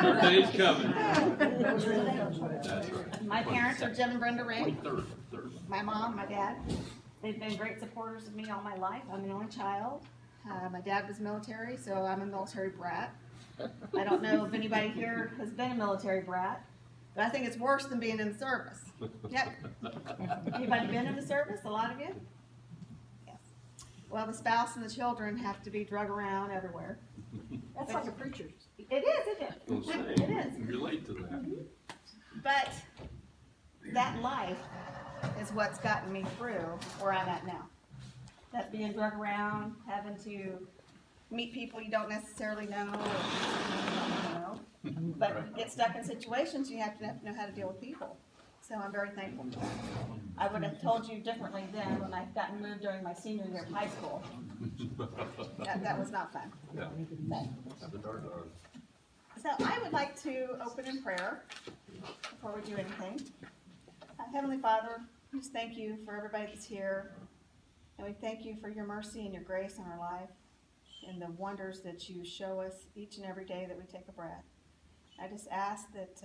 Birthday's coming. That's right. My parents are Jim and Brenda Ring. Third. My mom, my dad. They've been great supporters of me all my life. I'm an only child. My dad was military, so I'm a military brat. I don't know if anybody here has been a military brat, but I think it's worse than being in the service. Yep. Anybody been in the service? A lot of you? Yes. Well, the spouse and the children have to be drug around everywhere. That's like a preacher's. It is. It is. Relate to that. But that life is what's gotten me through where I'm at now. That being drug around, having to meet people you don't necessarily know, but get stuck in situations, you have to know how to deal with people. So I'm very thankful for that. I would have told you differently then when I got moved during my senior year of high school. That was not fun. Yeah. So I would like to open in prayer before we do anything. Heavenly Father, we just thank you for everybody that's here. And we thank you for your mercy and your grace in our life and the wonders that you show us each and every day that we take a breath. I just ask that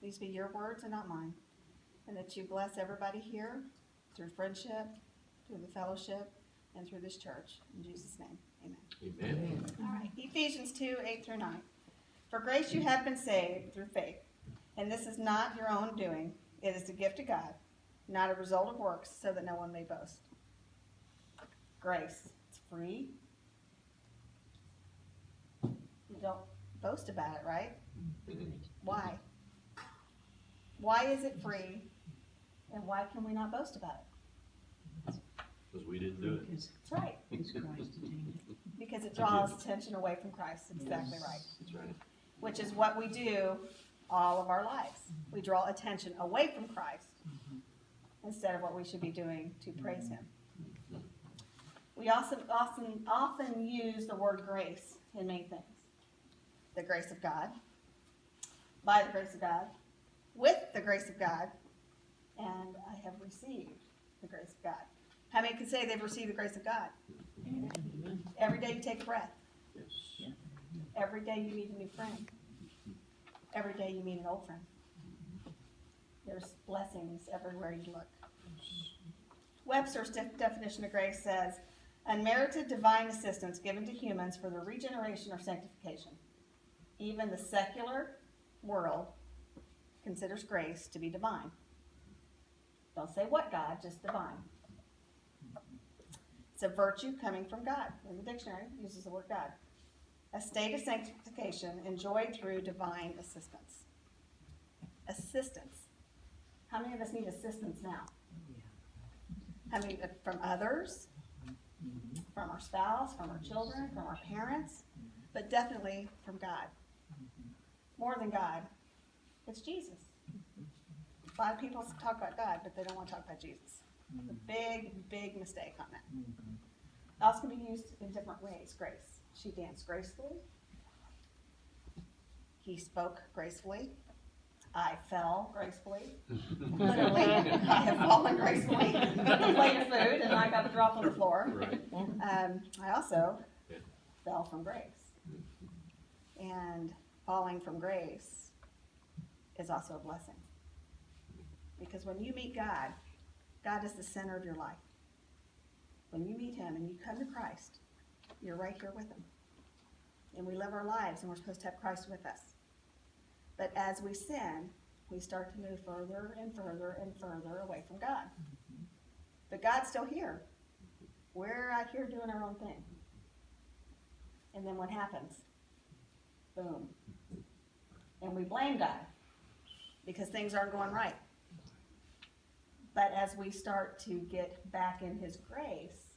these be your words and not mine, and that you bless everybody here through friendship, through the fellowship, and through this church. In Jesus' name, amen. Amen. All right, Ephesians 2:8-9. For grace you have been saved through faith, and this is not your own doing. It is the gift of God, not a result of works, so that no one may boast. Grace, it's free. You don't boast about it, right? Why? Why is it free, and why can we not boast about it? Because we didn't do it. Because That's right. Christ attained it. Because it draws attention away from Christ. Exactly right. That's right. Which is what we do all of our lives. We draw attention away from Christ instead of what we should be doing to praise Him. We also often use the word grace in many things. The grace of God, by the grace of God, with the grace of God, and I have received the grace of God. How many can say they've received the grace of God? Every day you take a breath. Yes. Every day you meet a new friend. Every day you meet an old friend. There's blessings everywhere you look. Webster's definition of grace says, unmerited divine assistance given to humans for their regeneration or sanctification. Even the secular world considers grace to be divine. Don't say what God, just divine. It's a virtue coming from God. In the dictionary, it uses the word God. A state of sanctification enjoyed through divine assistance. Assistance. How many of us need assistance now? How many from others? From our spouse, from our children, from our parents, but definitely from God. More than God, it's Jesus. A lot of people talk about God, but they don't want to talk about Jesus. It's a big, big mistake on that. It also can be used in different ways. Grace. She danced gracefully. He spoke gracefully. I fell gracefully. Literally, I have fallen gracefully with a plate of food, and I got a drop on the floor. Right. I also fell from grace. And falling from grace is also a blessing. Because when you meet God, God is the center of your life. When you meet Him and you come to Christ, you're right here with Him. And we live our lives, and we're supposed to have Christ with us. But as we sin, we start to move further and further and further away from God. But God's still here. We're out here doing our own thing. And then what happens? Boom. And we blame God because things aren't going right. But as we start to get back in His grace,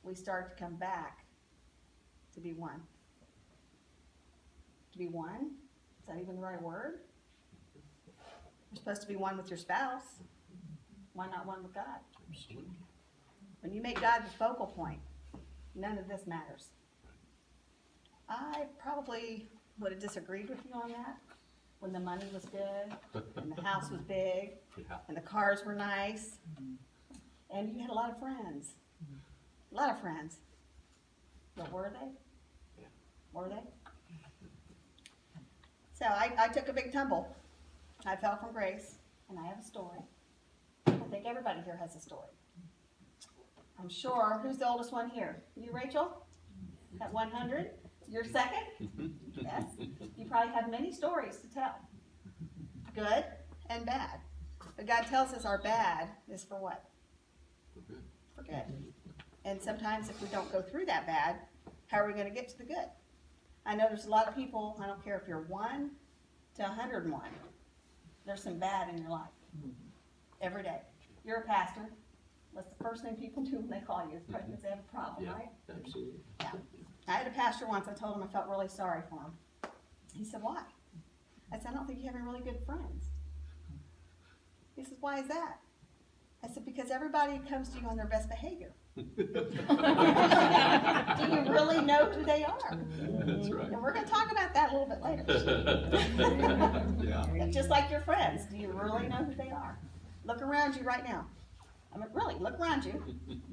we start to come back to be one. To be one? Is that even the right word? You're supposed to be one with your spouse. Why not one with God? When you make God the focal point, none of this matters. I probably would have disagreed with you on that when the money was good, and the house was big, and the cars were nice, and you had a lot of friends. A lot of friends. But were they? Were they? So I took a big tumble. I fell from grace, and I have a story. I think everybody here has a story. I'm sure, who's the oldest one here? You, Rachel? At 100? You're second? Yes. You probably have many stories to tell. Good and bad. But God tells us our bad is for what? We're good. For good. And sometimes if we don't go through that bad, how are we going to get to the good? I know there's a lot of people, I don't care if you're 1 to 101, there's some bad in your life. Every day. You're a pastor. What's the first thing people do when they call you? It's probably because they have a problem, Yeah, right? absolutely. Yeah. I had a pastor once, I told him I felt really sorry for him. He said, why? I said, I don't think you have any really good friends. He says, why is that? I said, because everybody comes to you on their best behavior. Do you really know who they are? That's right. And we're going to talk about that a little bit later. Yeah. Just like your friends, do you really know who they are? Look around you right now. I mean, really, look around you.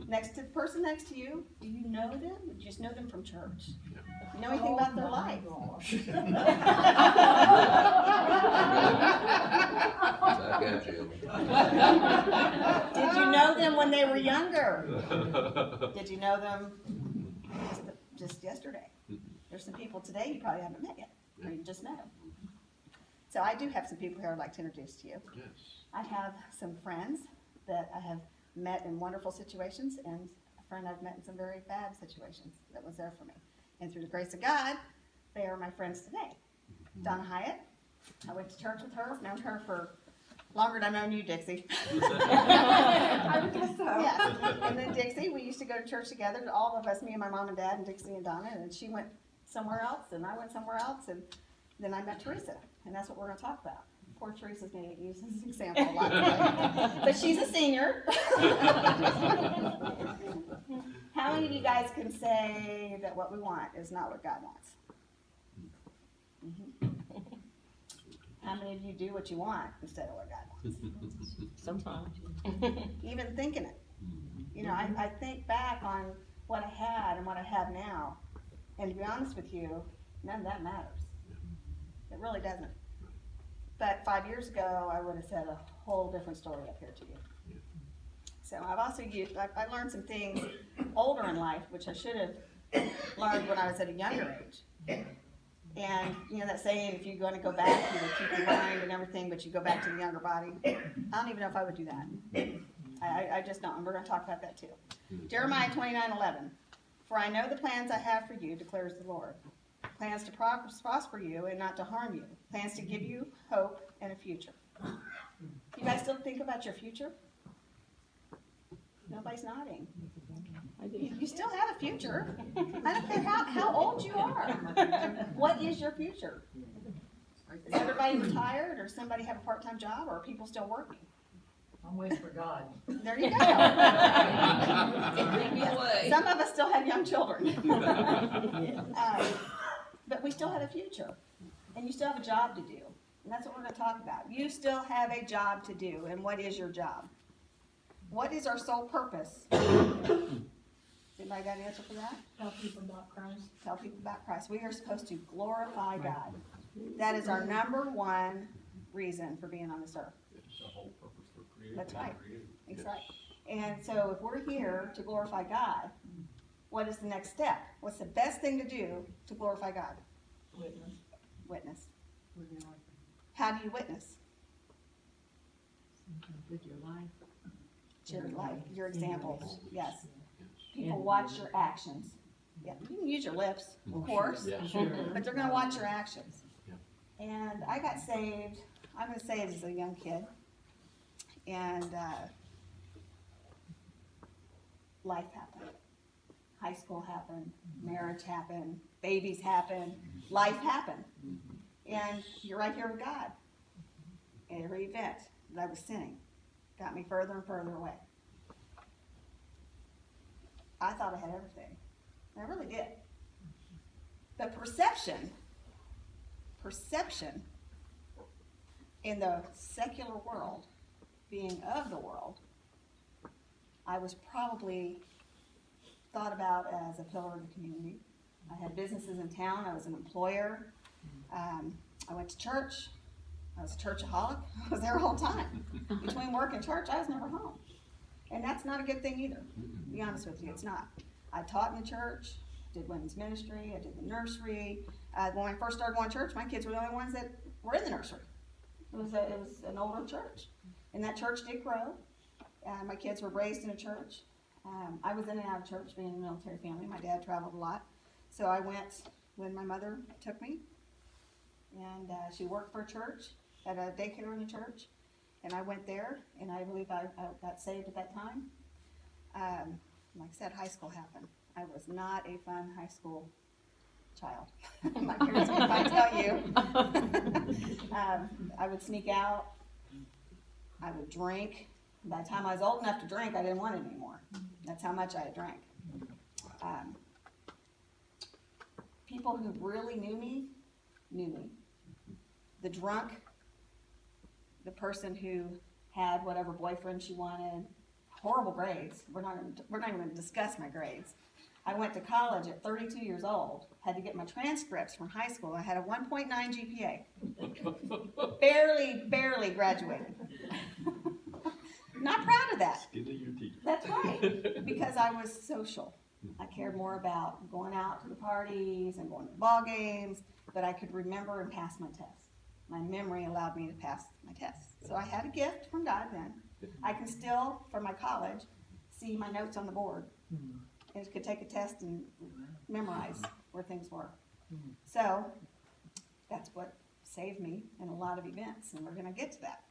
Next to the person next to you, do you know them? Or do you just know them from church? Do you know anything about their life? Back at you. Did you know them when they were younger? Did you know them just yesterday? There's some people today you probably haven't met yet, or you just met them. So I do have some people here I'd like to introduce to you. Yes. I have some friends that I have met in wonderful situations, and a friend I've met in some very bad situations that was there for me. And through the grace of God, they are my friends today. Donna Hyatt, I went to church with her, I've known her for longer than I've known you, Dixie. I guess so. Yes. And then Dixie, we used to go to church together, all of us, me and my mom and dad, and Dixie and Donna, and she went somewhere else, and I went somewhere else, and then I met Teresa, and that's what we're gonna talk about. Poor Teresa's gonna get used as an example a lot today. But she's a senior. How many of you guys can say that what we want is not what God wants? Mhm. How many of you do what you want instead of what God wants? Sometimes. Even thinking it. You know, I think back on what I had and what I have now, and to be honest with you, none of that matters. It really doesn't. But 5 years ago, I would have said a whole different story up here to you. So I've also used, I learned some things older in life, which I should have learned when I was at a younger age. And, you know, that saying, if you're going to go back, you would keep your mind and everything, but you go back to the younger body. I don't even know if I would do that. I just don't, and we're going to talk about that too. Jeremiah 29:11. For I know the plans I have for you, declares the Lord. Plans to prosper you and not to harm you. Plans to give you hope and a future. You guys still think about your future? Nobody's nodding. You still have a future. I don't care how old you are. What is your future? Is everybody retired, or somebody have a part-time job, or are people still working? I'm waiting for God. There you go. Bring me away. Some of us still have young children. But we still have a future, and you still have a job to do, and that's what we're going to talk about. You still have a job to do, and what is your job? What is our sole purpose? Anybody got an answer for that? Tell people about Christ. Tell people about Christ. We are supposed to glorify God. That is our number one reason for being on this earth. It's the whole purpose for creating. That's right. That's right. And so if we're here to glorify God, what is the next step? What's the best thing to do to glorify God? Witness. Witness. With your life. How do you witness? With your life. Your life, your examples, yes. People watch your actions. Yeah, you can use your lips, of course, Yeah. but they're gonna watch your actions. Yeah. And I got saved, I'm gonna say it as a young kid, and life happened. High school happened, marriage happened, babies happened, life happened. And you're right here with God. Every event that I was sinning got me further and further away. I thought I had everything. I really did. But perception in the secular world, being of the world, I was probably thought about as a pillar of the community. I had businesses in town. I was an employer. I went to church. I was a churchaholic. I was there all the time. Between work and church, I was never home. And that's not a good thing either, to be honest with you, it's not. I taught in the church, did women's ministry, I did the nursery. When I first started going to church, my kids were the only ones that were in the nursery. It was an older church. And that church did grow. My kids were raised in a church. I was in and out of church, being in a military family. My dad traveled a lot. So I went when my mother took me. And she worked for a church, at a daycare in a church. And I went there, and I believe I got saved at that time. Like I said, high school happened. I was not a fun high school child. My parents can probably tell you. I would sneak out. I would drink. By the time I was old enough to drink, I didn't want it anymore. That's how much I had drank. People who really knew me. The drunk, the person who had whatever boyfriend she wanted, horrible grades. We're not even going to discuss my grades. I went to college at 32 years old, had to get my transcripts from high school. I had a 1.9 GPA. barely graduated. Not proud of that. Skin of your teeth. That's right, because I was social. I cared more about going out to the parties and going to the ball games, but I could remember and pass my tests. My memory allowed me to pass my tests. So I had a gift from God then. I can still, from my college, see my notes on the board. And could take a test and memorize where things were. So that's what saved me in a lot of events, and we're going to get to that.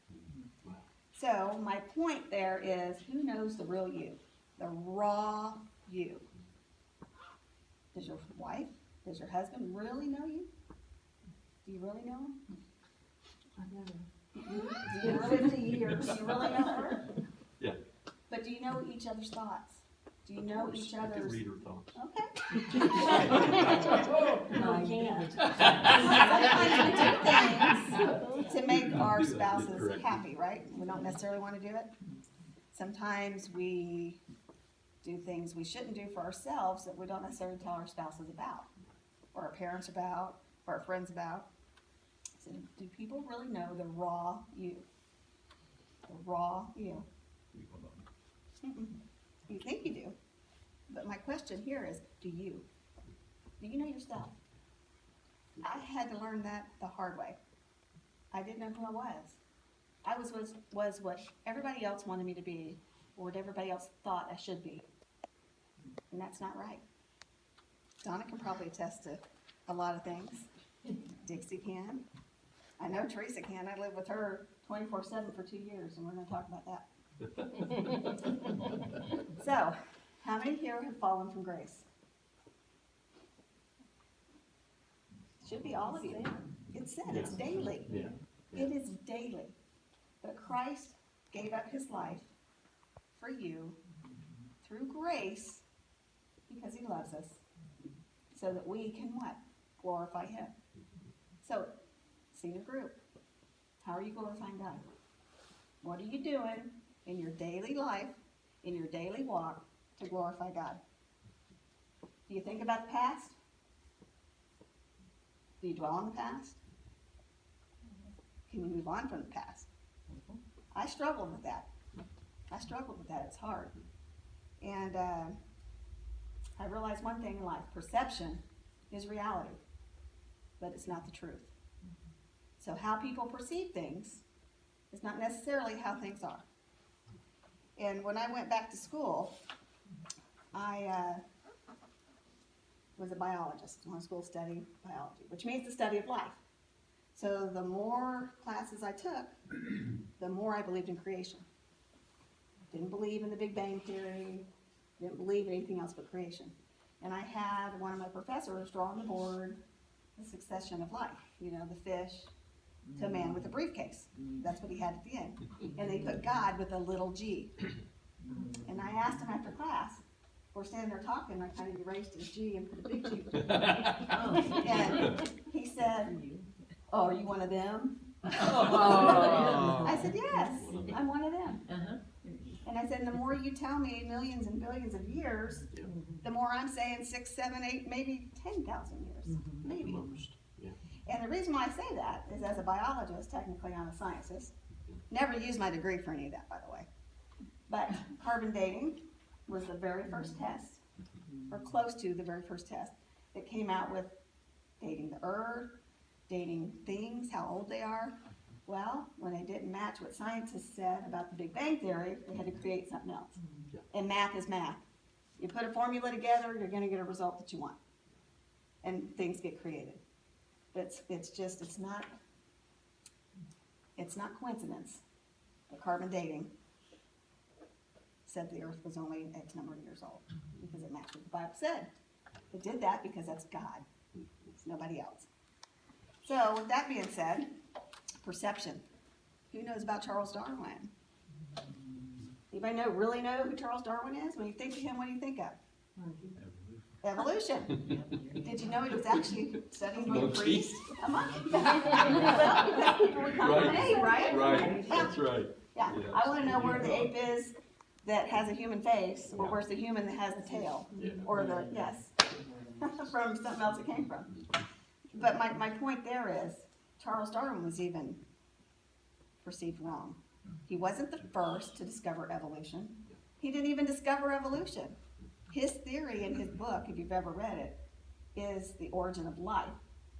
So my point there is, who knows the real you? The raw you. Does your wife, does your husband really know you? Do you really know him? I never. Do you really, 50 years. Do you really know her? Yeah. But do you know each other's thoughts? Do you know each I can other's? read her thoughts. Okay. No, I can't. Sometimes we do things to make our Do that, spouses correct. happy, right? We don't necessarily want to do it. Sometimes we do things we shouldn't do for ourselves that we don't necessarily tell our spouses about, or our parents about, or our friends about. So do people really know the raw you? The raw you. Mm-mm. You think you do. But my question here is, do you? Do you know yourself? I had to learn that the hard way. I didn't know who I was. I was what everybody else wanted me to be, or what everybody else thought I should be. And that's not right. Donna can probably attest to a lot of things. Dixie can. I know Teresa can. I lived with her 24/7 for 2 years, and we're going to talk about that. So, how many here have fallen from grace? Should be all of you. It's said, it's daily. Yeah. It is daily. But Christ gave up his life for you through grace because he loves us, so that we can what? Glorify him. So, senior group, how are you glorifying God? What are you doing in your daily life, in your daily walk, to glorify God? Do you think about the past? Do you dwell on the past? Can you move on from the past? I struggled with that. It's hard. And I realized one thing in life: perception is reality, but it's not the truth. So how people perceive things is not necessarily how things are. And when I went back to school, I was a biologist. I went to school to study biology, which means the study of life. So the more classes I took, the more I believed in creation. Didn't believe in the Big Bang Theory, didn't believe in anything else but creation. And I had one of my professors draw on the board the succession of life, you know, the fish to a man with a briefcase. That's what he had at the end. And they put God with a little g. And I asked him after class, we're standing there talking, I kind of erased his G and put a big G. And he said, "Oh, are you one of them?" I said, "Yes, I'm one of them." And I said, "And the more you tell me millions and billions of years, the more I'm saying 6, 7, 8, maybe 10,000 years, maybe." Most. Yeah. And the reason why I say that is as a biologist, technically I'm a scientist, never used my degree for any of that, by the way. But carbon dating was the very first test, or close to the very first test, that came out with dating the earth, dating things, how old they are. Well, when they didn't match what scientists said about the Big Bang Theory, they had to create something else. And math is math. You put a formula together, you're gonna get a result that you want. And things get created. But it's not coincidence that carbon dating said the earth was only X number of years old, because it matched what the Bible said. It did that because that's God. It's nobody else. So with that being said, perception. Who knows about Charles Darwin? Anybody really know who Charles Darwin is? When you think of him, what do you think of? Evolution. Did you know he was actually studying to be a Monkey. priest? A monkey. Well, because people would come from an ape, right? Right, Yeah. that's right. Yeah. Yeah. I want to know where the ape is that has a human face, or where's the human that has the tail, Yeah. or the, yes, from something else it came from. But my point there is, Charles Darwin was even perceived wrong. He wasn't the first to discover evolution. He didn't even discover evolution. His theory in his book, if you've ever read it, is the origin of life,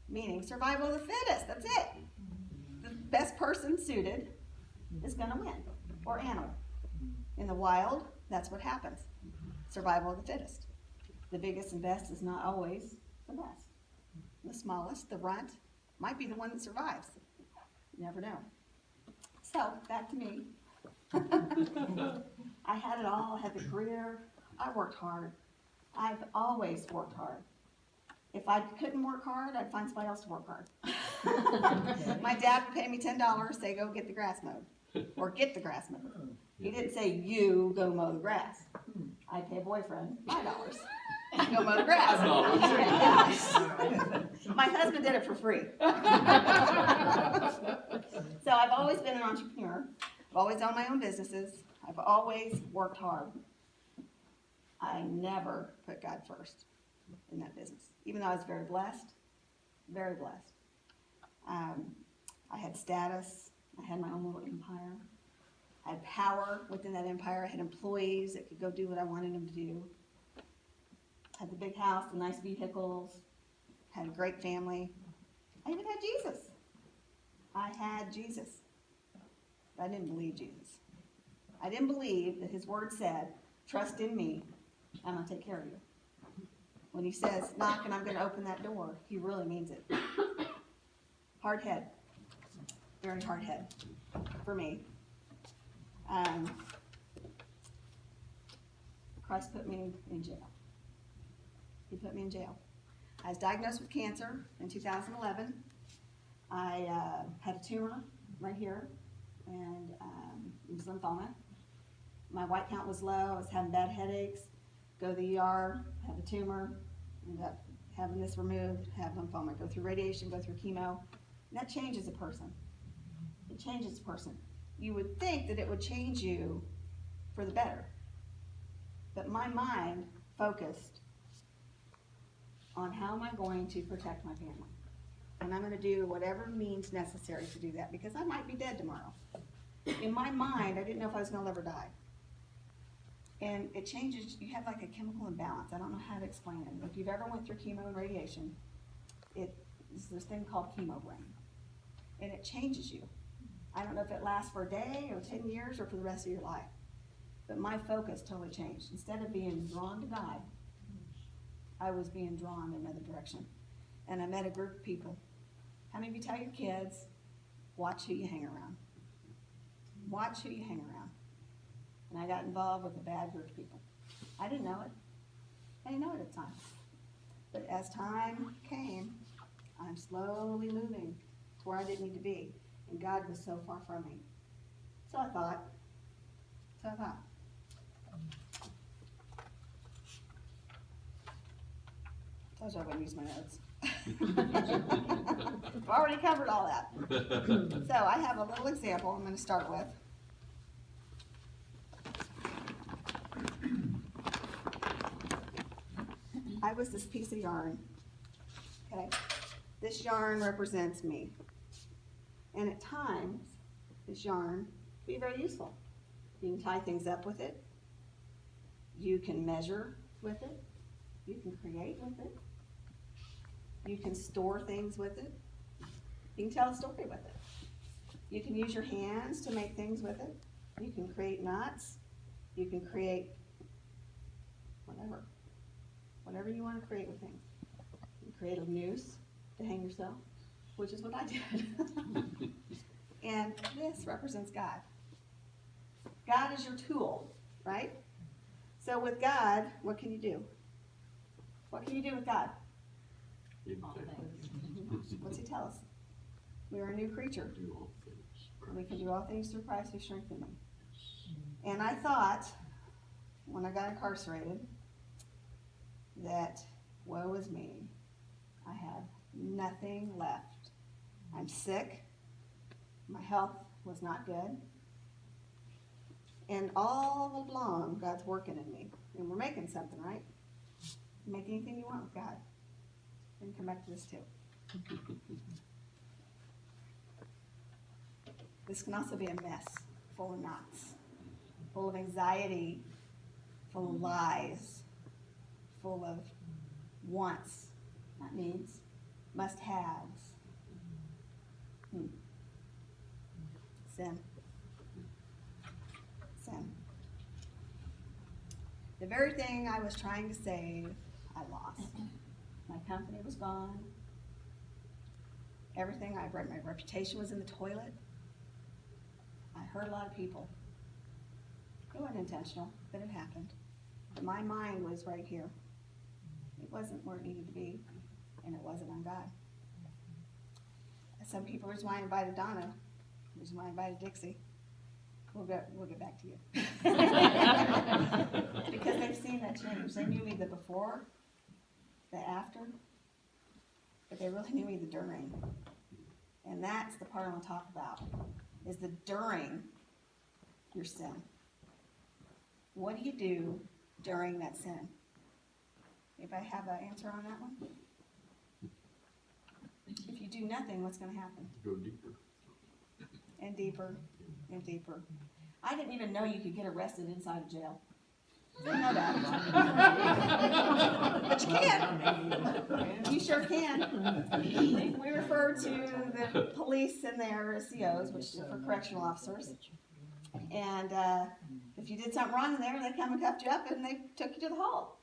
meaning survival of the fittest. That's it. The best person suited is going to win, or animal. In the wild, that's what happens. Survival of the fittest. The biggest and best is not always the best. The smallest, the runt, might be the one that survives. You never know. So, back to me. I had it all. I had the career. I worked hard. I've always worked hard. If I couldn't work hard, I'd find somebody else to work hard. My dad would pay me $10, say go get the grass mowed, or get the grass mowed. He didn't say you go mow the grass. I'd pay a boyfriend $5 to go mow the grass. My husband did it for free. So I've always been an entrepreneur. I've always owned my own businesses. I've always worked hard. I never put God first in that business, even though I was very blessed, very blessed. I had status. I had my own little empire. I had power within that empire. I had employees that could go do what I wanted them to do. I had the big house, the nice vehicles, had a great family. I even had Jesus. I had Jesus. But I didn't believe Jesus. I didn't believe that his word said, trust in me, I'm going to take care of you. When he says, knock and I'm going to open that door, he really means it. Hard head. Very hard head for me. Christ put me in jail. He put me in jail. I was diagnosed with cancer in 2011. I had a tumor right here, and it was lymphoma. My white count was low. I was having bad headaches. Go to the ER, have a tumor, end up having this removed, have lymphoma. Go through radiation, go through chemo. And that changes a person. It changes a person. You would think that it would change you for the better. But my mind focused on how am I going to protect my family. And I'm going to do whatever means necessary to do that, because I might be dead tomorrow. In my mind, I didn't know if I was going to live or die. And it changes, you have like a chemical imbalance. I don't know how to explain it. If you've ever went through chemo and radiation, there's this thing called chemo brain. And it changes you. I don't know if it lasts for a day or 10 years or for the rest of your life. But my focus totally changed. Instead of being drawn to die, I was being drawn in another direction. And I met a group of people. How many of you tell your kids, watch who you hang around? Watch who you hang around. And I got involved with a bad group of people. I didn't know it. I didn't know it at the time. But as time came, I'm slowly moving to where I didn't need to be. And God was so far from me. So I thought. Told you I wouldn't use my notes. I've already covered all that. So I have a little example I'm going to start with. I was this piece of yarn, okay? this yarn represents me. And at times, this yarn can be very useful. You can tie things up with it. You can measure with it. You can create with it. You can store things with it. You can tell a story with it. You can use your hands to make things with it. You can create knots. You can create whatever you want to create with things. You can create a noose to hang yourself, which is what I did. And this represents God. God is your tool, right? So with God, what can you do? What can you do with God? What's he tell us? We are a new creature. Do all things. We can do all things through Christ who strengthens me. And I thought, when I got incarcerated, that woe is me. I have nothing left. I'm sick. My health was not good. And all along, God's working in me. And we're making something, right? Make anything you want with God. And come back to this too. This can also be a mess, full of knots, full of anxiety, full of lies, full of wants, not needs, must-haves. Sin. Sin. The very thing I was trying to save, I lost. My company was gone. Everything my reputation was in the toilet. I hurt a lot of people. It wasn't intentional, but it happened. But my mind was right here. It wasn't where it needed to be, and it wasn't on God. Some people, which is why I invited Donna, which is why I invited Dixie. We'll get back to you. Because they've seen that change. They knew me the before, the after, but they really knew me the during. And that's the part I want to talk about, is the during your sin. What do you do during that sin? Anybody have an answer on that one? If you do nothing, what's going to happen? Go deeper. And deeper, and deeper. I didn't even know you could get arrested inside of jail. Didn't know that. But you can. You sure can. We refer to the police and their COs, which is for correctional officers. And if you did something wrong in there, they come and cuffed you up and they took you to the hall.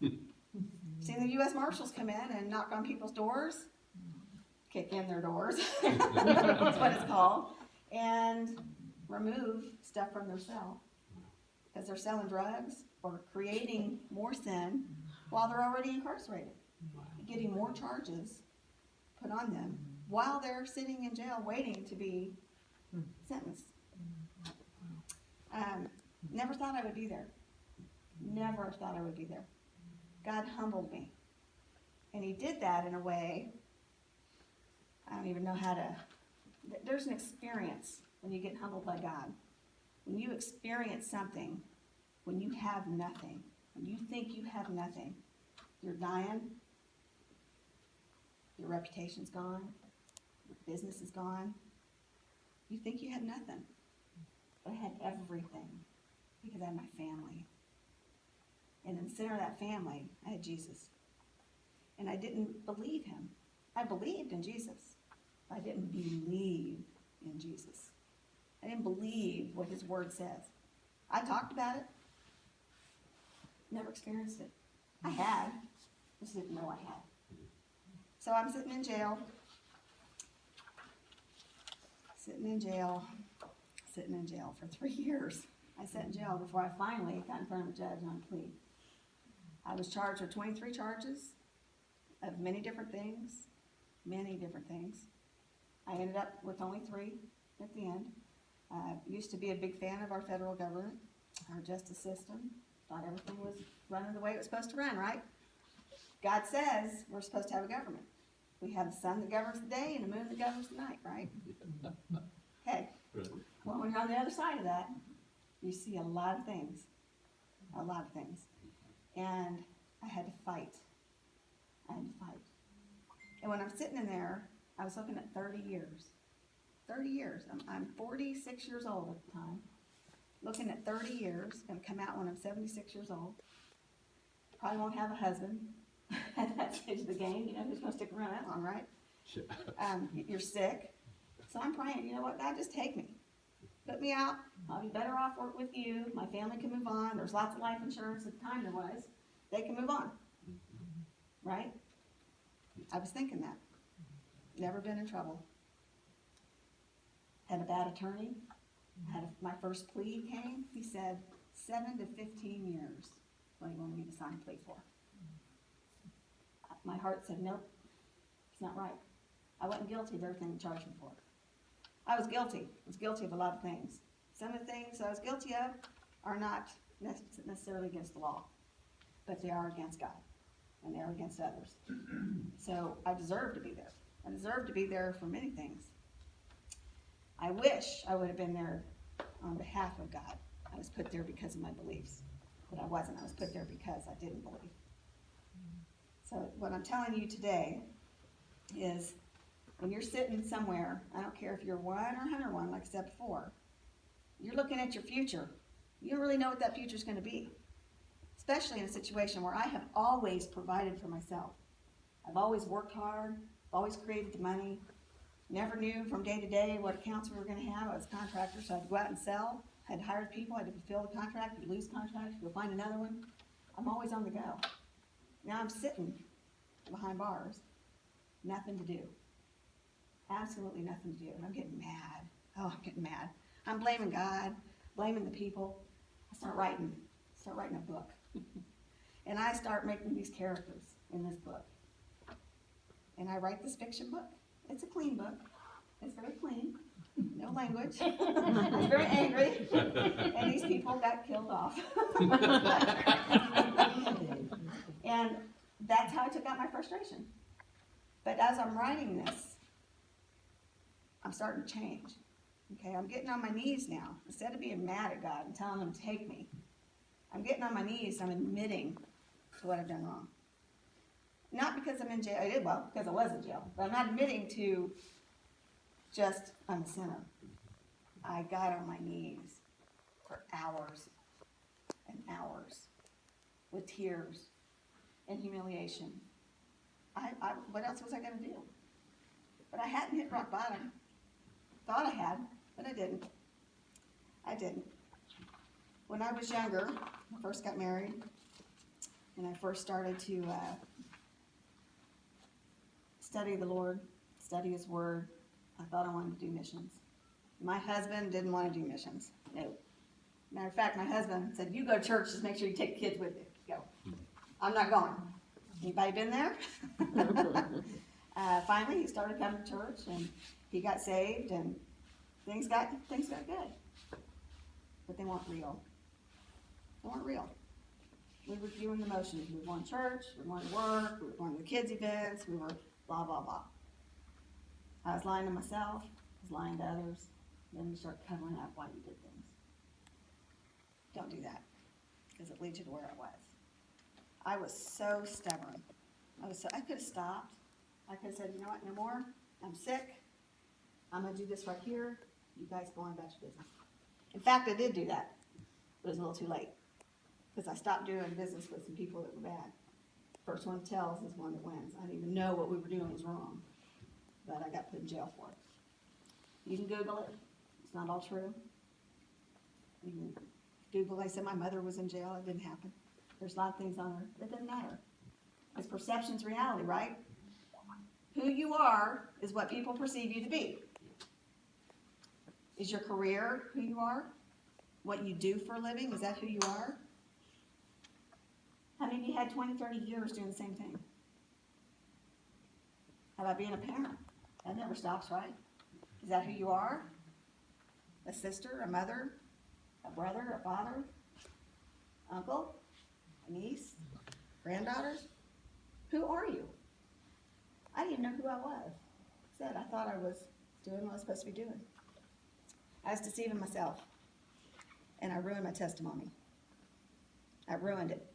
Seen the U.S. Marshals come in and knock on people's doors, kick in their doors, that's what it's called, and remove stuff from their cell because they're selling drugs or creating more sin while they're already incarcerated, getting more charges put on them while they're sitting in jail waiting to be sentenced. Never thought I would be there. Never thought I would be there. God humbled me. And he did that in a way, I don't even know how to, there's an experience when you get humbled by God. When you experience something, when you have nothing, when you think you have nothing, you're dying, your reputation's gone, your business is gone, you think you have nothing. But I had everything because I had my family. And in the center of that family, I had Jesus. And I didn't believe him. I believed in Jesus. But I didn't believe in Jesus. I didn't believe what his word says. I talked about it. Never experienced it. I had. Just didn't know I had. So I'm sitting in jail. Sitting in jail for 3 years. I sat in jail before I finally got in front of a judge on a plea. I was charged with 23 charges of many different things. I ended up with only 3 at the end. Used to be a big fan of our federal government, our justice system. Thought everything was running the way it was supposed to run, right? God says we're supposed to have a government. We have the sun that governs the day and the moon that governs the night, right? Okay. Well, when you're on the other side of that, you see a lot of things. And I had to fight. And when I'm sitting in there, I was looking at 30 years. 30 years. I'm 46 years old at the time. Looking at 30 years, gonna come out when I'm 76 years old. Probably won't have a husband at that stage of the game. You know, who's gonna stick around that long, right? You're sick. So I'm praying, you know what, God, just take me. Put me out. I'll be better off with you. My family can move on. There's lots of life insurance at the time there was. They can move on. Right? I was thinking that. Never been in trouble. Had a bad attorney. My first plea came. He said 7 to 15 years. What he wanted me to sign a plea for. My heart said, nope, it's not right. I wasn't guilty of everything he charged me for. I was guilty. I was guilty of a lot of things. Some of the things I was guilty of are not necessarily against the law, but they are against God, and they are against others. So I deserve to be there. I deserve to be there for many things. I wish I would have been there on behalf of God. I was put there because of my beliefs, but I wasn't. I was put there because I didn't believe. So what I'm telling you today is, when you're sitting somewhere, I don't care if you're 1 or 101, like I said before, you're looking at your future. You don't really know what that future is going to be, especially in a situation where I have always provided for myself. I've always worked hard, always created the money, never knew from day to day what accounts we were going to have. I was a contractor, so I had to go out and sell. I had hired people, I had to fulfill the contract, you lose contracts, go find another one. I'm always on the go. Now I'm sitting behind bars, nothing to do. Absolutely nothing to do. And I'm getting mad. Oh, I'm getting mad. I'm blaming God, blaming the people. I start writing a book. And I start making these characters in this book. And I write this fiction book. It's a clean book. It's very clean. No language. It's very angry. And these people got killed off. And that's how I took out my frustration. But as I'm writing this, I'm starting to change. Okay, I'm getting on my knees now. Instead of being mad at God and telling him to take me, I'm getting on my knees, I'm admitting to what I've done wrong. Not because I'm in jail, I did well, because I was in jail, but I'm not admitting to just, I'm a sinner. I got on my knees for hours and hours with tears and humiliation. What else was I going to do? But I hadn't hit rock bottom. Thought I had, but I didn't. I didn't. When I was younger, I first got married, and I first started to study the Lord, study His Word. I thought I wanted to do missions. My husband didn't want to do missions. No. Matter of fact, my husband said, you go to church, just make sure you take the kids with you. Go. I'm not going. Anybody been there? Finally, he started coming to church, and he got saved, and things got good. But they weren't real. They weren't real. We were doing the motions. We were going to church, we were going to work, we were going to the kids' events, we were blah, blah, blah. I was lying to myself, I was lying to others. Then you start covering up why you did things. Don't do that, because it leads you to where I was. I was so stubborn. I could have stopped. I could have said, you know what, no more. I'm sick. I'm going to do this right here. You guys go on about your business. In fact, I did do that. But it was a little too late. Because I stopped doing business with some people that were bad. First one that tells is one that wins. I didn't even know what we were doing was wrong. But I got put in jail for it. You can Google it. It's not all true. You can Google, they said my mother was in jail. It didn't happen. There's a lot of things on there. It doesn't matter. Because perception's reality, right? Who you are is what people perceive you to be. Is your career who you are? What you do for a living, is that who you are? How many of you had 20, 30 years doing the same thing? How about being a parent? That never stops, right? Is that who you are? A sister, a mother, a brother, a father, uncle, a niece, granddaughter? Who are you? I didn't even know who I was. I thought I was doing what I was supposed to be doing. I was deceiving myself. And I ruined my testimony. I ruined it.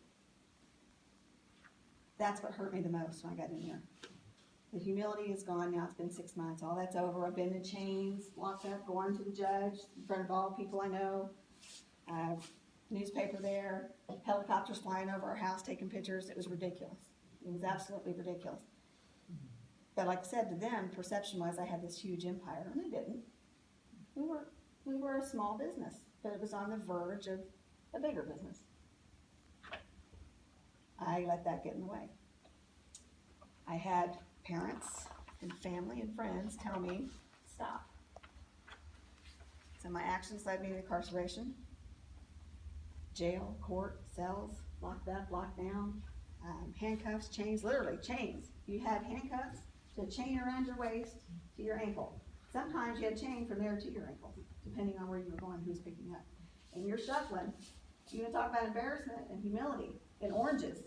That's what hurt me the most when I got in here. The humility is gone now. It's been 6 months. All that's over. I've been in chains, locked up, going to the judge in front of all people I know. Newspaper there, helicopters flying over our house, taking pictures. It was ridiculous. It was absolutely ridiculous. But like I said to them, perception-wise, I had this huge empire, and I didn't. We were a small business, but it was on the verge of a bigger business. I let that get in the way. I had parents and family and friends tell me, stop. So my actions led me to incarceration, jail, court, cells, locked up, locked down, handcuffs, chains, literally chains. You had handcuffs to a chain around your waist to your ankle. Sometimes you had a chain from there to your ankle, depending on where you were going, who's picking you up. And you're shuffling. You're gonna talk about embarrassment and humility and oranges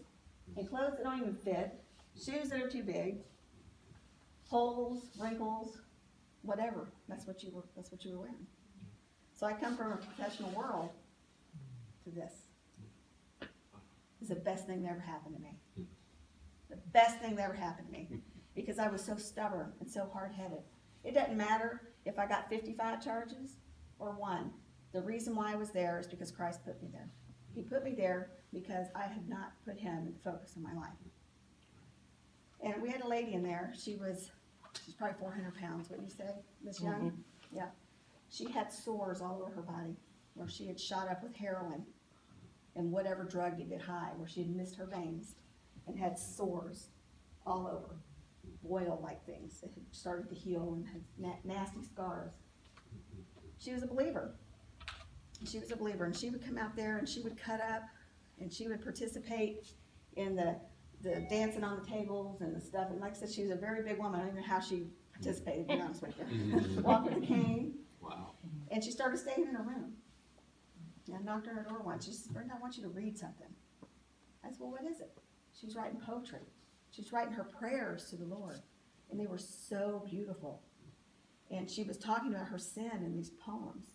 and clothes that don't even fit, shoes that are too big, holes, wrinkles, whatever. That's what you were wearing. So I come from a professional world to this. It's the best thing that ever happened to me. The best thing that ever happened to me. Because I was so stubborn and so hard-headed. It doesn't matter if I got 55 charges or 1. The reason why I was there is because Christ put me there. He put me there because I had not put him in the focus of my life. And we had a lady in there. She's probably 400 pounds, wouldn't you say, Miss Young? Mm-hmm. Yeah. She had sores all over her body where she had shot up with heroin and whatever drug to get high, where she had missed her veins and had sores all over, boil-like things that had started to heal and had nasty scars. She was a believer. She was a believer, and she would come out there and she would cut up and she would participate in the dancing on the tables and the stuff. And like I said, she was a very big woman. I don't even know how she participated, to be honest with you. Walked with a cane. Wow. And she started staying in her room. And I knocked on her door once. She said, Brenda, I want you to read something. I said, well, what is it? She was writing poetry. She was writing her prayers to the Lord. And they were so beautiful. And she was talking about her sin in these poems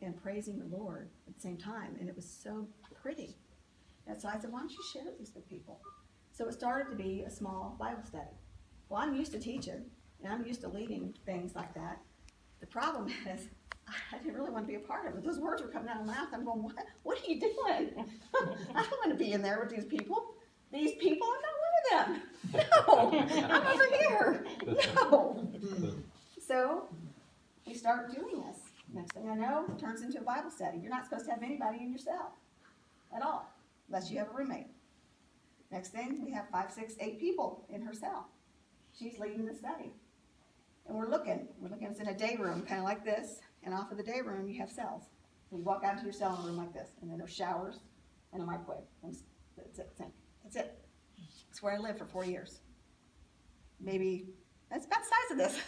and praising the Lord at the same time. And it was so pretty. And so I said, why don't you share this with people? So it started to be a small Bible study. Well, I'm used to teaching, and I'm used to leading things like that. The problem is, I didn't really want to be a part of it. Those words were coming out of my mouth. I'm going, what are you doing? I don't want to be in there with these people. These people, I'm not one of them. No, I'm over here. No. So we start doing this. Next thing I know, it turns into a Bible study. You're not supposed to have anybody in your cell at all, unless you have a roommate. Next thing, we have 5, 6, 8 people in her cell. She's leading the study. And we're looking, it's in a day room, kind of like this, and off of the day room, you have cells. So you walk out into your cell in a room like this, and then there's showers and a microwave. That's it, sink. That's it. That's where I lived for 4 years. Maybe, that's about the size of this.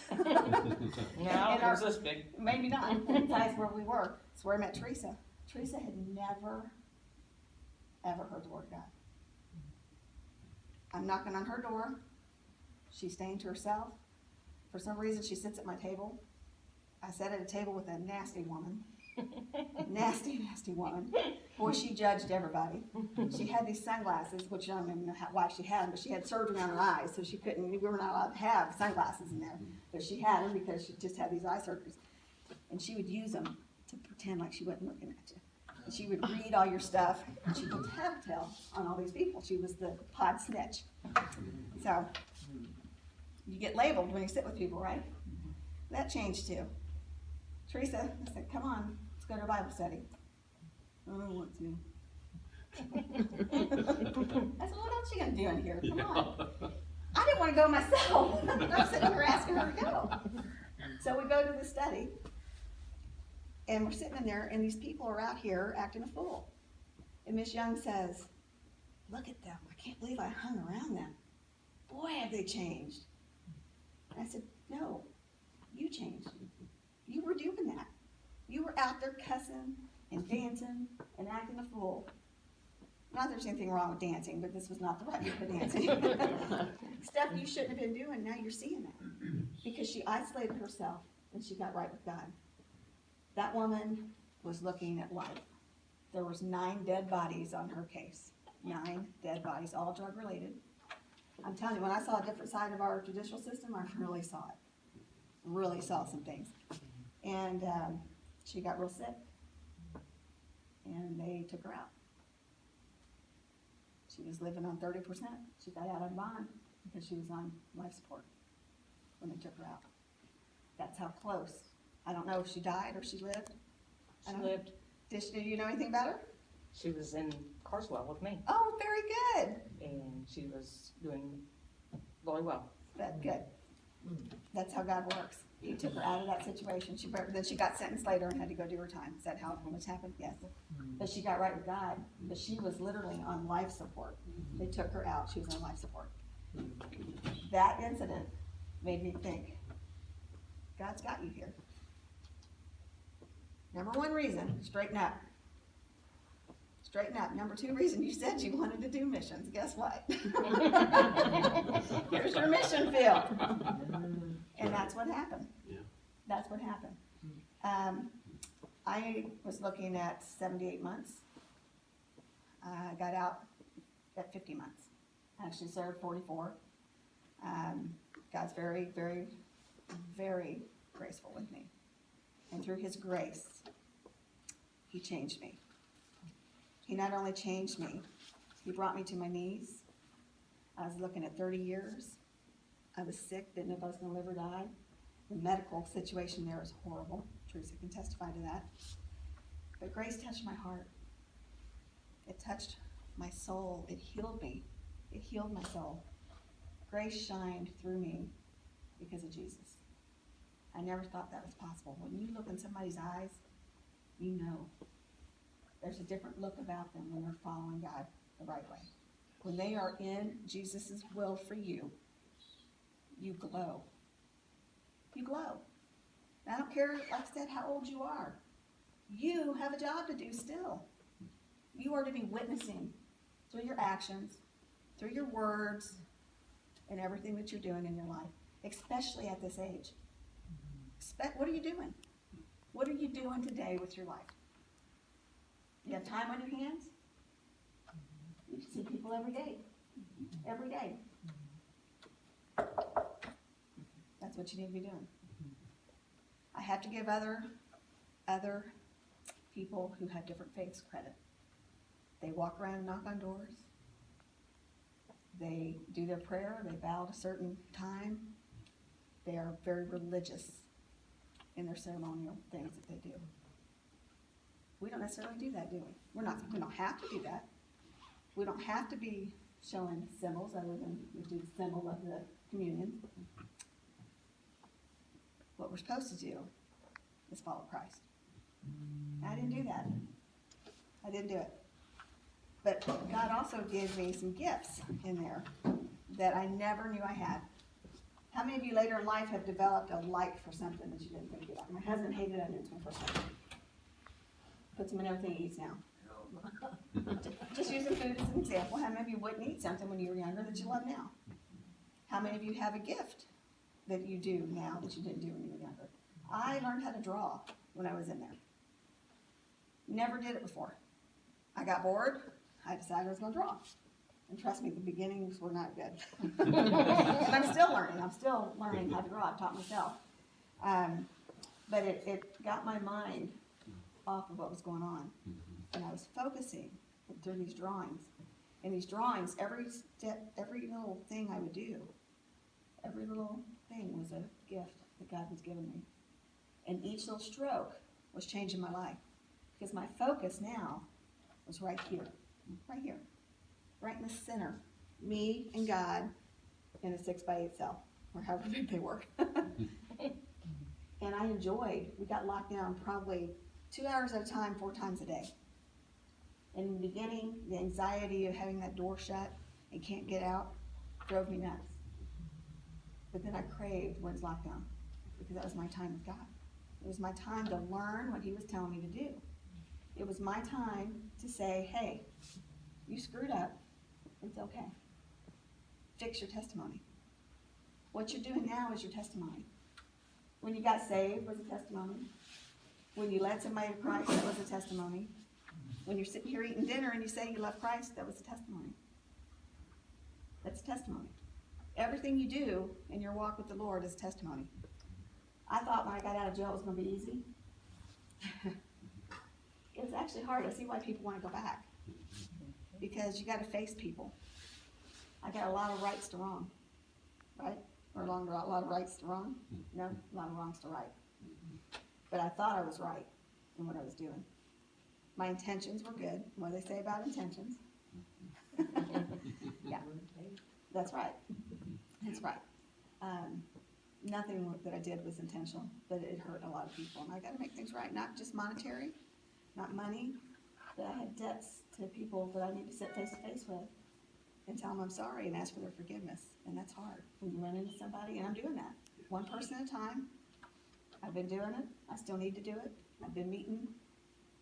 No, it was this big. Maybe not, the size where we were. That's where I met Teresa. Teresa had never, ever heard the word of God. I'm knocking on her door. She's staying to herself. For some reason, she sits at my table. I sat at a table with a nasty woman. Nasty, nasty woman. Boy, she judged everybody. She had these sunglasses, which I don't even know why she had them, but she had surgery on her eyes, so we were not allowed to have sunglasses in there. But she had them because she just had these eye surgeries. And she would use them to pretend like she wasn't looking at you. And she would read all your stuff, and she could tell on all these people. She was the pod snitch. So, you get labeled when you sit with people, right? That changed too. Teresa, I said, come on, let's go to a Bible study. I don't want to. I said, what else are you going to do in here? Come on. I didn't want to go myself. I'm sitting here asking her to go. So we go to the study, and we're sitting in there, and these people are out here acting a fool. And Miss Young says, look at them. I can't believe I hung around them. Boy, have they changed. And I said, no, you changed. You were doing that. You were out there cussing and dancing and acting a fool. Not that there's anything wrong with dancing, but this was not the right type of dancing. Stuff you shouldn't have been doing, now you're seeing that. Because she isolated herself and she got right with God. That woman was looking at life. There was 9 dead bodies on her case. 9 dead bodies, all drug related. I'm telling you, when I saw a different side of our judicial system, I really saw it. Really saw some things. And she got real sick, and they took her out. She was living on 30%. She got out on bond because she was on life support when they took her out. That's how close. I don't know if she died or she lived. I She don't- lived, Did you know anything about her? she was in Carswell with me, Oh, very good. and she was doing very well. That's good. That's how God works. He took her out of that situation. Then she got sentenced later and had to go do her time. Is that how much happened? Yes. But she got right with God. But she was literally on life support. They took her out. She was on life support. That incident made me think, God's got you here. Number one reason, straighten up. Straighten up. Number two reason, you said you wanted to do missions. Guess what? Here's your mission field. And that's what happened. Yeah. That's what happened. I was looking at 78 months. I got out at 50 months. I actually served 44. God's very, very, very graceful with me. And through his grace, he changed me. He not only changed me, he brought me to my knees. I was looking at 30 years. I was sick, didn't know if I was going to live or die. The medical situation there is horrible. Teresa can testify to that. But grace touched my heart. It touched my soul. It healed me. It healed my soul. Grace shined through me because of Jesus. I never thought that was possible. When you look in somebody's eyes, you know there's a different look about them when they're following God the right way. When they are in Jesus' will for you, you glow. You glow. And I don't care, like I said, how old you are. You have a job to do still. You are to be witnessing through your actions, through your words, and everything that you're doing in your life, especially at this age. What are you doing? What are you doing today with your life? You have time on your hands? You see people every day. Every day. That's what you need to be doing. I have to give other people who have different faiths credit. They walk around and knock on doors. They do their prayer. They bow at a certain time. They are very religious in their ceremonial things that they do. We don't necessarily do that, do we? We don't have to do that. We don't have to be showing symbols other than we do the symbol of the communion. What we're supposed to do is follow Christ. I didn't do that. I didn't do it. But God also gave me some gifts in there that I never knew I had. How many of you later in life have developed a like for something that you didn't think you liked? My husband hated onions my first time. Puts them in everything he eats now. Just using food as an example, how many of you wouldn't eat something when you were younger that you love now? How many of you have a gift that you do now that you didn't do when you were younger? I learned how to draw when I was in there. Never did it before. I got bored. I decided I was going to draw. And trust me, the beginnings were not good. And I'm still learning. I'm still learning how to draw. I've taught myself. But it got my mind off of what was going on. And I was focusing through these drawings. And these drawings, every step, every little thing I would do, every little thing was a gift that God was giving me. And each little stroke was changing my life. Because my focus now was right here, right in the center. Me and God in a 6x8 cell, or however big they were. And I enjoyed, we got locked down probably 2 hours at a time, 4 times a day. In the beginning, the anxiety of having that door shut and can't get out drove me nuts. But then I craved when it's locked down, because that was my time with God. It was my time to learn what he was telling me to do. It was my time to say, hey, you screwed up. It's okay. Fix your testimony. What you're doing now is your testimony. When you got saved was a testimony. When you led somebody to Christ, that was a testimony. When you're sitting here eating dinner and you say you love Christ, that was a testimony. That's a testimony. Everything you do in your walk with the Lord is testimony. I thought when I got out of jail it was going to be easy. It was actually hard. I see why people want to go back. Because you got to face people. I got a lot of rights to wrong, right? Or a lot of rights to wrong? No, a lot of wrongs to right. But I thought I was right in what I was doing. My intentions were good. What do they say about intentions? Yeah, that's right. That's right. Nothing that I did was intentional, but it hurt a lot of people. And I got to make things right, not just monetary, not money, but I had debts to people that I need to sit face to face with and tell them I'm sorry and ask for their forgiveness. And that's hard when you run into somebody, and I'm doing that. One person at a time. I've been doing it. I still need to do it. I've been meeting,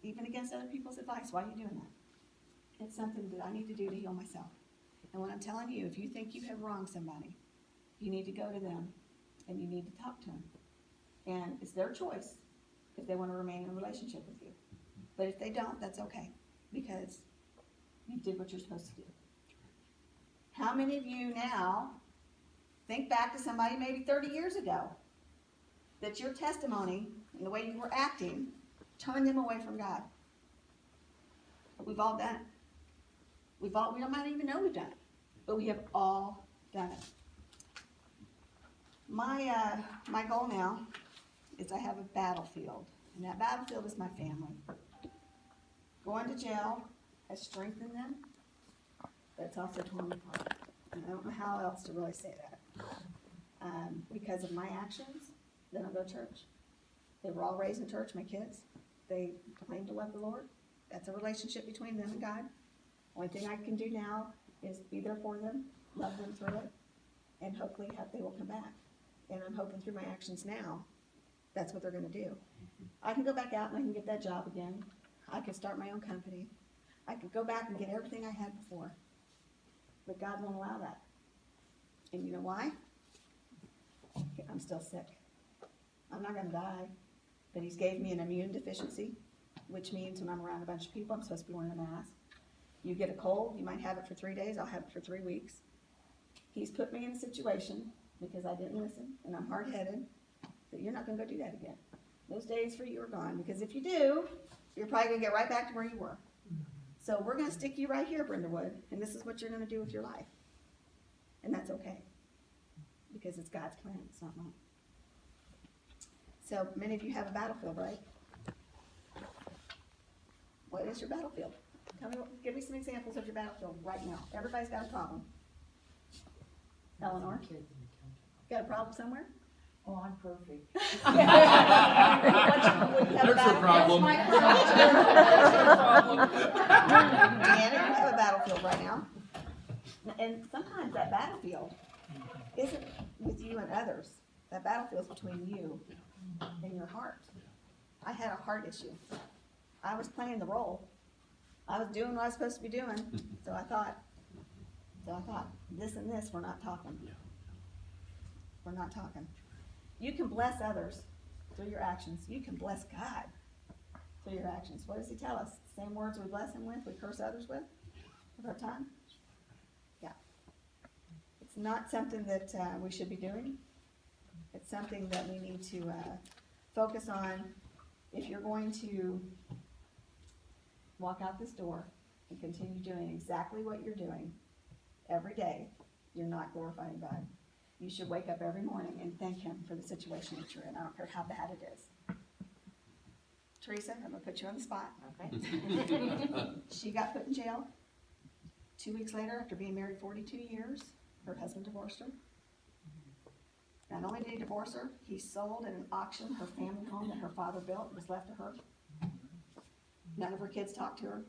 even against other people's advice. Why are you doing that? It's something that I need to do to heal myself. And what I'm telling you, if you think you have wronged somebody, you need to go to them and you need to talk to them. And it's their choice if they want to remain in a relationship with you. But if they don't, that's okay, because you did what you're supposed to do. How many of you now think back to somebody maybe 30 years ago that your testimony and the way you were acting turned them away from God? We've all done it. We might even know we've done it, but we have all done it. My goal now is I have a battlefield, and that battlefield is my family. Going to jail has strengthened them, but it's also torn them apart. And I don't know how else to really say that. Because of my actions, they don't go to church. They were all raised in church, my kids. They claim to love the Lord. That's a relationship between them and God. Only thing I can do now is be there for them, love them through it, and hopefully they will come back. And I'm hoping through my actions now, that's what they're going to do. I can go back out and I can get that job again. I could start my own company. I could go back and get everything I had before. But God won't allow that. And you know why? I'm still sick. I'm not going to die. But He's gave me an immune deficiency, which means when I'm around a bunch of people, I'm supposed to be wearing a mask. You get a cold, you might have it for 3 days, I'll have it for 3 weeks. He's put me in a situation, because I didn't listen, and I'm hard-headed, that you're not going to go do that again. Those days for you are gone, because if you do, you're probably going to get right back to where you were. So we're going to stick you right here, Brenda Wood, and this is what you're going to do with your life. And that's okay, because it's God's plan, it's not mine. So many of you have a battlefield, right? What is your battlefield? Give me some examples of your battlefield right now. Everybody's got a problem. Eleanor, got a problem somewhere? Oh, I'm perfect. There's a problem. Deanna, you have a battlefield right now. And sometimes that battlefield isn't with you and others. That battlefield's between you and your heart. I had a heart issue. I was playing the role. I was doing what I was supposed to be doing. So I thought, this and this, we're not talking. We're not talking. You can bless others through your actions. You can bless God through your actions. What does He tell us? Same words we bless Him with, we curse others with our tongue? Yeah. It's not something that we should be doing. It's something that we need to focus on. If you're going to walk out this door and continue doing exactly what you're doing every day, you're not glorifying God. You should wake up every morning and thank Him for the situation that you're in. I don't care how bad it is. Teresa, I'm going to put you on the spot. Okay. She got put in jail. 2 weeks later, after being married 42 years, her husband divorced her. Not only did he divorce her, he sold at an auction her family home that her father built. It was left to her. None of her kids talked to her.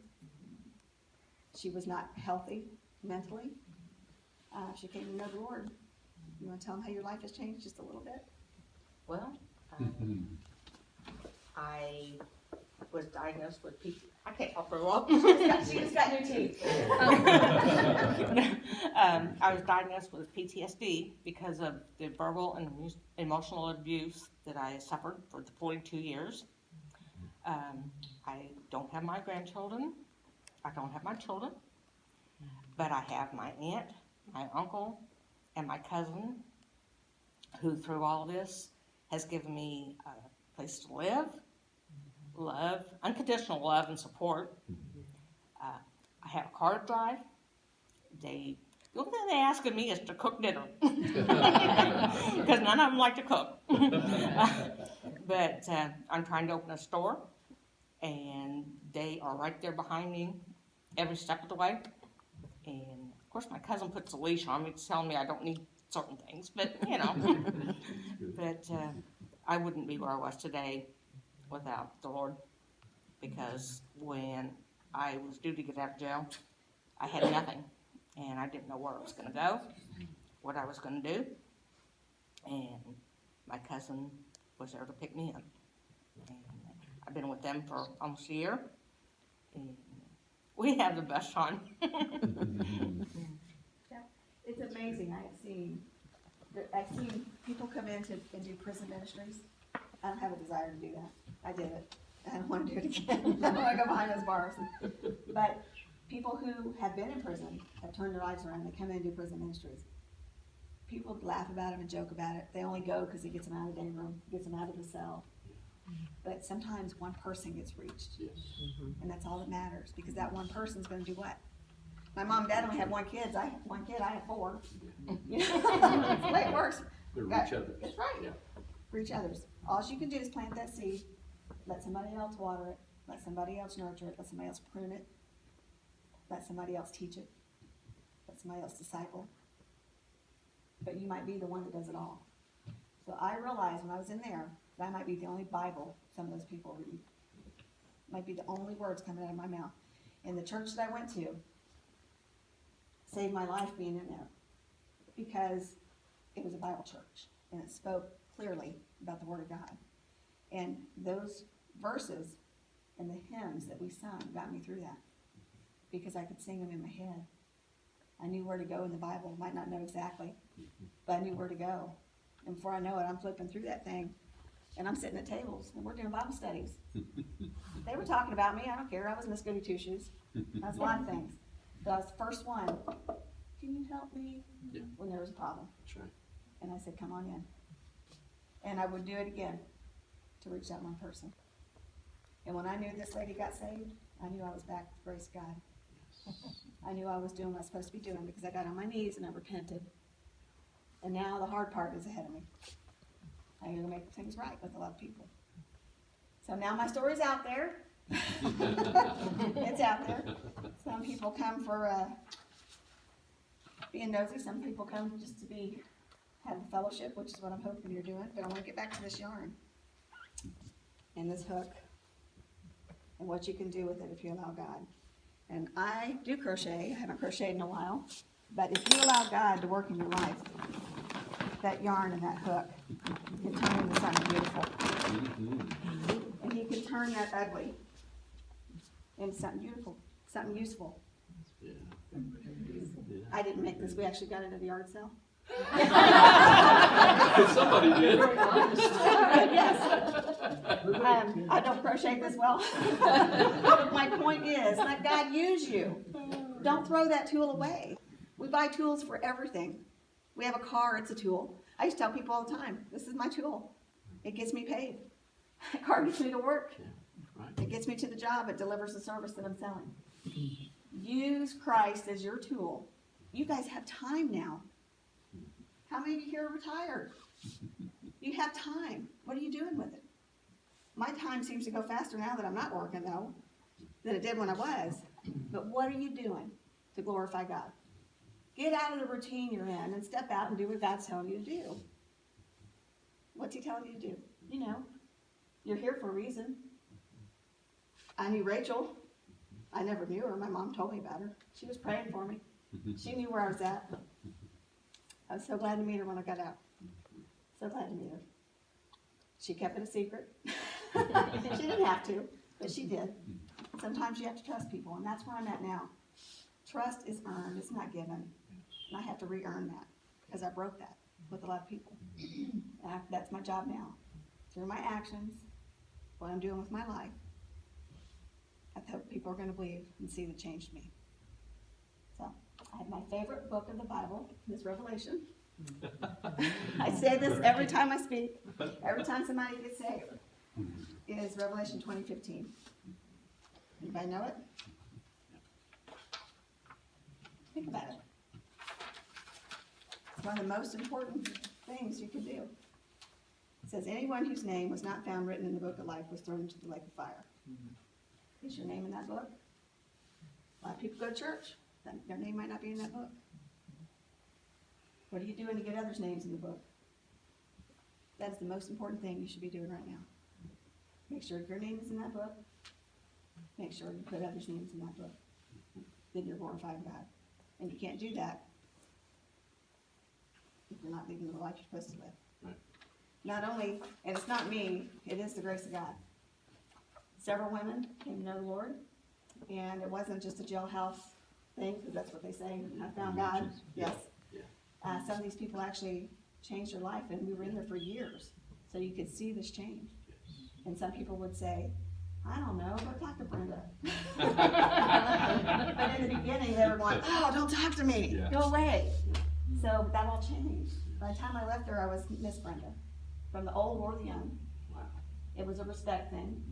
She was not healthy mentally. She came to know the Lord. You want to tell them how your life has changed just a little bit? Well, I was diagnosed with I can't talk very well. She just got new teeth. I was diagnosed with PTSD because of the verbal and emotional abuse that I suffered for the 42 years. I don't have my grandchildren. I don't have my children. But I have my aunt, my uncle, and my cousin, who through all this has given me a place to live, love, unconditional love and support. I have a car to drive. The only thing they ask of me is to cook dinner, because none of them like to cook. But I'm trying to open a store, and they are right there behind me every step of the way. And of course, my cousin puts a leash on me, telling me I don't need certain things, but you know. But I wouldn't be where I was today without the Lord, because when I was due to get out of jail, I had nothing, and I didn't know where I was going to go, what I was going to do, and my cousin was there to pick me up. And I've been with them for almost a year, and we have the best time. It's amazing. I've seen people come in and do prison ministries. I don't have a desire to do that. I did it. I don't want to do it again. I don't want to go behind those bars. But people who have been in prison have turned their lives around. They come in and do prison ministries. People laugh about it and joke about it. They only go because it gets them out of the day room, gets them out of the cell. But sometimes one person gets reached. Yes. And that's all that matters, because that one person's going to do what? My mom and dad only had one kid. I had 4. You know, that's the way it works. They reach others. That's right. Yeah. Reach others. All you can do is plant that seed, let somebody else water it, let somebody else nurture it, let somebody else prune it, let somebody else teach it, let somebody else disciple. But you might be the one that does it all. So I realized when I was in there that I might be the only Bible some of those people read. Might be the only words coming out of my mouth. And the church that I went to saved my life being in there, because it was a Bible church and it spoke clearly about the Word of God. And those verses and the hymns that we sung got me through that, because I could sing them in my head. I knew where to go in the Bible. Might not know exactly, but I knew where to go. And before I know it, I'm flipping through that thing, and I'm sitting at tables, and we're doing Bible studies. They were talking about me. I don't care. I was Miss Goody Two Shoes. I was a lot of things. But I was the first one. Can you help me? Yeah. When there was a problem. That's right. And I said, come on in. And I would do it again to reach that one person. And when I knew this lady got saved, I knew I was back with the grace of God. I knew I was doing what I was supposed to be doing, because I got on my knees and I repented. And now the hard part is ahead of me. I got to make things right with a lot of people. So now my story's out there. It's out there. Some people come for being nosy. Some people come just to have the fellowship, which is what I'm hoping you're doing. But I want to get back to this yarn and this hook and what you can do with it if you allow God. And I do crochet. I haven't crocheted in a while. But if you allow God to work in your life, that yarn and that hook can turn into something beautiful. And He can turn that ugly into something beautiful, something useful. Yeah. I didn't make this. We actually got it at a yard sale. Somebody did. Yes. I don't crochet this well. My point is, let God use you. Don't throw that tool away. We buy tools for everything. We have a car, it's a tool. I used to tell people all the time, this is my tool. It gets me paid. The car gets me to work. Yeah. Right. It gets me to the job. It delivers the service that I'm selling. Use Christ as your tool. You guys have time now. How many of you here are retired? You have time. What are you doing with it? My time seems to go faster now that I'm not working, though, than it did when I was. But what are you doing to glorify God? Get out of the routine you're in and step out and do what God's telling you to do. What's He telling you to do? You know, you're here for a reason. I knew Rachel. I never knew her. My mom told me about her. She was praying for me. She knew where I was at. I was so glad to meet her when I got out. So glad to meet her. She kept it a secret. She didn't have to, but she did. Sometimes you have to trust people, and that's where I'm at now. Trust is earned. It's not given. And I have to re-earn that, because I broke that with a lot of people. And that's my job now. Through my actions, what I'm doing with my life, I hope people are going to believe and see that changed me. So, I have my favorite book of the Bible, this Revelation. I say this every time I speak, every time somebody gets saved, is Revelation 20:15. Anybody know it? Think about it. It's one of the most important things you can do. It says, anyone whose name was not found written in the book of life was thrown into the lake of fire. Is your name in that book? A lot of people go to church. Their name might not be in that book. What are you doing to get others' names in the book? That is the most important thing you should be doing right now. Make sure your name is in that book. Make sure you put others' names in that book. Then you're glorifying God. And you can't do that if you're not living the life you're supposed to live. Right. Not only, and it's not me, it is the grace of God. Several women came to know the Lord, and it wasn't just a jailhouse thing, because that's what they say, I found God. Yes. Yeah. Some of these people actually changed their life, and we were in there for years, so you could see this change. Yes. And some people would say, I don't know, go talk to Brenda. But in the beginning, they were going, oh, don't talk to me, Yeah. go away. So that all changed. By the time I left there, I was Miss Brenda, from the old or the young. Wow. It was a respect thing.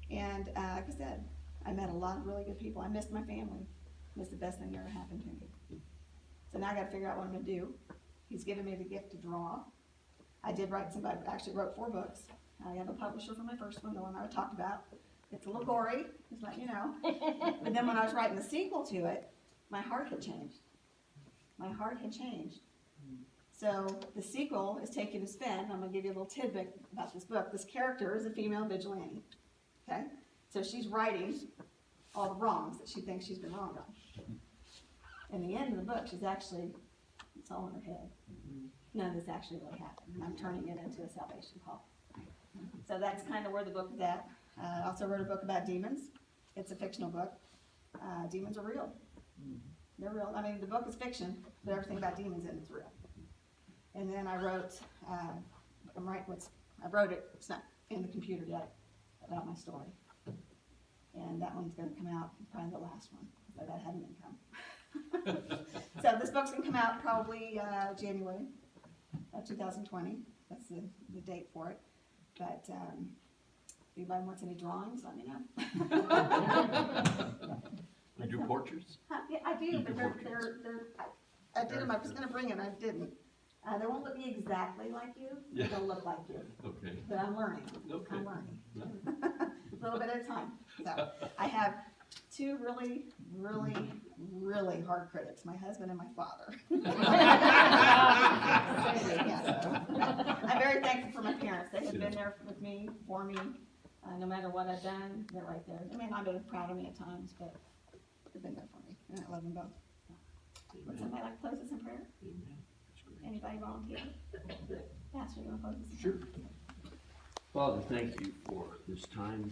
And like I said, I met a lot of really good people. I missed my family. It was the best thing that ever happened to me. So now I gotta figure out what I'm gonna do. He's given me the gift to draw. I did write I actually wrote 4 books. I have a publisher for my first one, the one I talked about. It's a little gory, just like you know. But then when I was writing the sequel to it, my heart had changed. My heart had changed. So the sequel is taking a spin. I'm gonna give you a little tidbit about this book. This character is a female vigilante. Okay? So she's righting all the wrongs that she thinks she's been wronged on. In the end of the book, she's actually, it's all in her head. None of this actually really happened. I'm turning it into a salvation call. So that's kind of where the book is at. I also wrote a book about demons. It's a fictional book. Demons are real. They're real. I mean, the book is fiction, but everything about demons in it's real. And then I wrote, I wrote it, it's not in the computer yet, about my story. And that one's gonna come out, probably the last one, because I gotta have an income. So this book's gonna come out probably January of 2020. That's the date for it. But if anybody wants any drawings, let me know. You do portraits? Yeah, I do, You but do portraits. I did them, I was gonna bring it, I didn't. They won't look exactly like you, Yeah. they'll look like you. Okay. But I'm learning, Okay. I'm learning. No. A little bit at a time. So I have 2 really, really, really hard critics, my husband and my father. I'm very thankful for my parents. They have been there with me, for me, no matter what I've done, they're right there. They may not be proud of me at times, but they've been there for me, and I love them both. Would Amen. somebody like to close us in prayer? Amen. That's great. Anybody volunteer? Pastor, you want to close us in prayer? Sure. Father, thank you for this time.